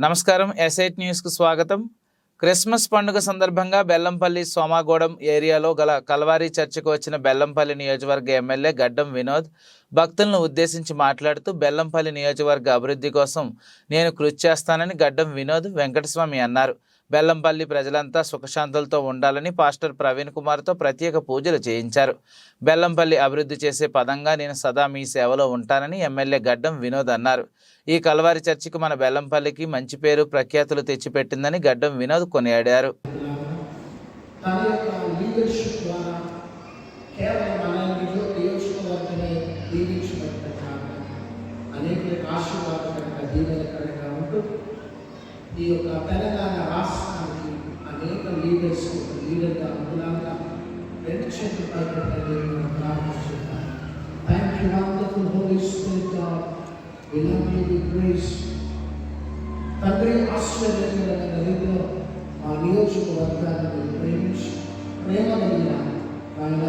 నమస్కారం. ఎస్8 న్యూస్కు స్వాగతం. క్రిస్మస్ పండుగ సందర్భంగా బెల్లంపల్లి సోమాగూడెం ఏరియాలో గల కల్వారీ చర్చికి వచ్చిన బెల్లంపల్లి నియోజకవర్గ ఎమ్మెల్యే గడ్డం వినోద్ భక్తులను ఉద్దేశించి మాట్లాడుతూ బెల్లంపల్లి నియోజకవర్గ అభివృద్ధి కోసం నేను కృషి చేస్తానని గడ్డం వినోద్ వెంకటస్వామి అన్నారు. బెల్లంపల్లి ప్రజలంతా సుఖశాంతులతో ఉండాలని పాస్టర్ ప్రవీణ్ కుమార్తో ప్రత్యేక పూజలు చేయించారు. బెల్లంపల్లి అభివృద్ధి చేసే పదంగా నేను సదా మీ సేవలో ఉంటానని ఎమ్మెల్యే గడ్డం వినోద్ అన్నారు. ఈ కల్వారి చర్చికి మన బెల్లంపల్లికి మంచి పేరు ప్రఖ్యాతులు తెచ్చిపెట్టిందని గడ్డం వినోద్ కొనియాడారు. ఈ యొక్క తెలంగాణ రాష్ట్రానికి అనేక లీడర్స్ లీడర్గా అందులాగా రెండు చేతులు పైకి ప్రారంభిస్తున్నారు. Thank you wonderful holy spirit God, we love you, we praise. తండ్రి ఆశ్చర్యకరమైన రీతిలో మా నియోజకవర్గాన్ని ప్రేమించి ప్రేమ కలిగిన ఆయన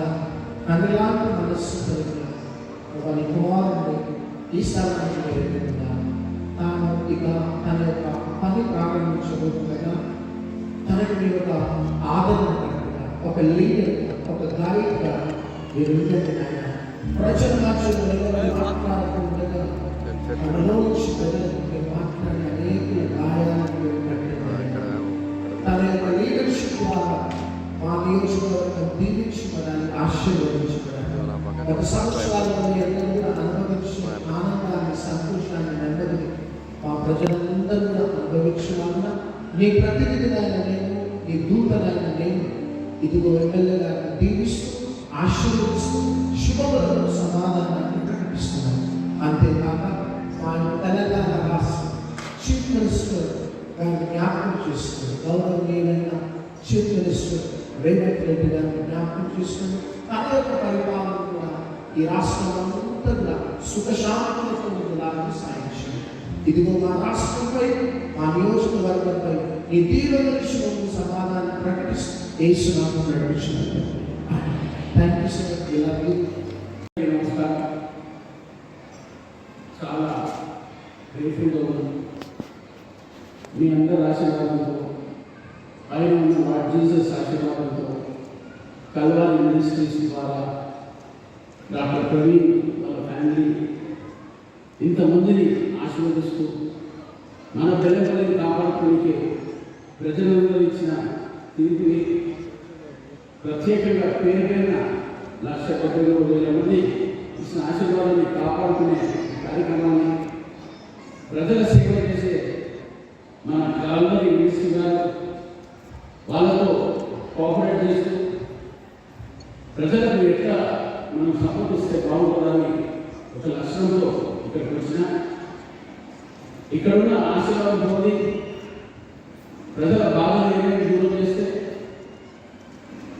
తండ్రిలాంటి మనస్సు కలిగిన వారి కుమారుడు ఈ స్థలానికి వెళ్ళుతున్నాను. తాను ఇక తన యొక్క పని ప్రారంభించబోతుండగా తనకి మీరు ఒక ఆదరణ కట్టుగా, ఒక లీడర్గా, ఒక గైడ్గా మీరు ఉండండి. ఆయన ప్రజల మధ్యలో మాట్లాడుతుండగా మనలో నుంచి ప్రజలకు మాట్లాడి అనేక గాయాలను తన యొక్క లీడర్షిప్ ద్వారా మా నియోజకవర్గం దీవించుకోవడానికి ఆశీర్వదించుకోవడానికి ఒక సంవత్సరాలలో అందరూ కూడా అనుభవించిన ఆనందాన్ని, సంతోషాన్ని, నెమ్మదిని మా ప్రజలందరూ కూడా అనుభవించాలన్న నీ ప్రతినిధినైన నేను, నీ దూతనైన నేను ఇదిగో ఎమ్మెల్యే గారిని దీవిస్తూ ఆశీర్వదిస్తూ శుభములను సమాధానాన్ని ప్రకటిస్తున్నాను. అంతేకాక మా తెలంగాణ రాష్ట్ర చీఫ్ మినిస్టర్ గారిని జ్ఞాపకం చేస్తుంది. గౌరవనీయులైన చీఫ్ మినిస్టర్ రేవంత్ రెడ్డి గారిని జ్ఞాపకం చేస్తుంది. తన యొక్క పరిపాలన కూడా ఈ రాష్ట్రం అంతా కూడా సుఖశాంతులతో ఉండేలాగా సాయించింది. ఇదిగో మా రాష్ట్రంపై, మా నియోజకవర్గంపై ఈ దీర్ఘదర్శనం సమాధానం ప్రకటిస్తూ యేసునామములో నడిపించినట్టు. Thank you sir. నమస్కారం. చాలా గ్రేట్ఫుల్గా ఉంది మీ అందరి ఆశీర్వాదంతో, పైన ఉన్న వాట్ జీసస్ ఆశీర్వాదంతో, కల్వారి మినిస్ట్రీస్ ద్వారా డాక్టర్ ప్రవీణ్ వాళ్ళ ఫ్యామిలీ ఇంతమందిని ఆశీర్వదిస్తూ మన బెల్లంపల్లిని కాపాడుకోవడానికి ప్రజలందరూ ఇచ్చిన తీర్పుని ప్రత్యేకంగా పేరు పైన 1,17,000 మంది ఇచ్చిన ఆశీర్వాదాన్ని కాపాడుకునే కార్యక్రమాన్ని ప్రజల సేవ చేసే మన కల్వారి మినిస్ట్రీ గారు వాళ్ళతో కోఆపరేట్ చేస్తూ ప్రజలకు ఎట్లా మనం సపోర్ట్ ఇస్తే బాగుంటుందని ఒక లక్ష్యంతో ఇక్కడికి వచ్చిన ఇక్కడున్న ఆశీర్వాదం పొంది ప్రజల బాధలు ఏమేమి దూరం చేస్తే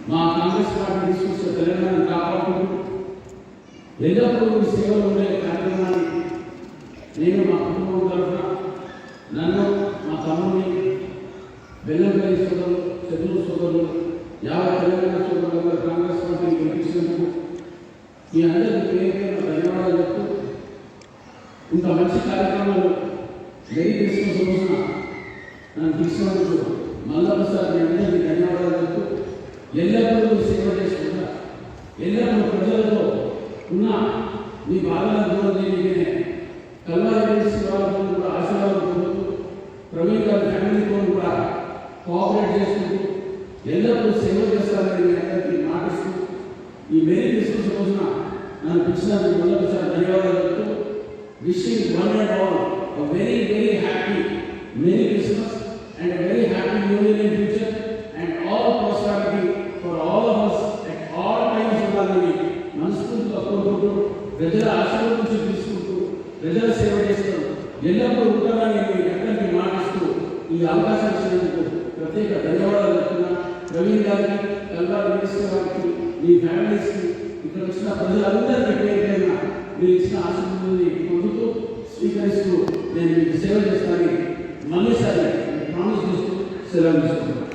మా కాంగ్రెస్ పార్టీ తీసుకొచ్చే తెలంగాణను కాపాడుకుంటూ ఎల్లప్పుడూ సేవలు ఉండే కార్యక్రమాన్ని నేను మా కుటుంబం తరఫున నన్ను, మా తమ్ముడిని, బెల్లంపల్లి సోదరులు, చదువు సోదరులు, తెలంగాణ సోదరులు కాంగ్రెస్ పార్టీని గెలిపించినందుకు మీ అందరికీ పేరు ధన్యవాదాలు చెప్తూ ఇంత మంచి కార్యక్రమాలు వెరీ క్రిస్మస్ రోజున నన్ను తీసుకున్నందుకు మళ్ళొకసారి మీ అందరికీ ధన్యవాదాలు చెప్తూ ఎల్లప్పుడూ సేవ చేసుకుంటా ఎల్లప్పుడూ ప్రజలతో ఉన్న మీ బాధలను దూరం చేయడానికే కల్వారి మినిస్ట్రీ వాళ్ళతో కూడా ఆశీర్వాదం పొందుతూ ప్రవీణ్ గారి ఫ్యామిలీతో కూడా కోఆపరేట్ చేసుకుంటూ ఎల్లప్పుడూ సేవ చేస్తారని మీ అందరికీ మాటిస్తూ ఈ మెరీ క్రిస్మస్ రోజున నన్ను పిలిచినందుకు మళ్ళొకసారి ధన్యవాదాలు చెప్తూ wishing one and all a very, very happy Merry Christmas and a very happy New Year in future and all prosperity for all of us at all times. ఉండాలని మనస్ఫూర్తిగా కోరుకుంటూ ప్రజల ఆశీర్వాదం తీసుకుంటూ ప్రజల సేవ చేస్తూ ఎల్లప్పుడూ ఉంటారని మీ అందరికీ మాటిస్తూ ఈ అవకాశం ఇచ్చినందుకు ప్రత్యేక ధన్యవాదాలు చెప్తున్నా. ప్రవీణ్ గారికి, కల్వారి మినిస్టర్ గారికి, మీ ఫ్యామిలీస్కి, ఇక్కడ వచ్చిన ప్రజలందరికీ పేరుపైన మీరు ఇచ్చిన ఆశీర్వాదాన్ని పొందుతూ స్వీకరిస్తూ నేను మీకు సేవ చేస్తానని మళ్ళీసారి ప్రామిస్ చేస్తూ సెలవు తీసుకుంటాను.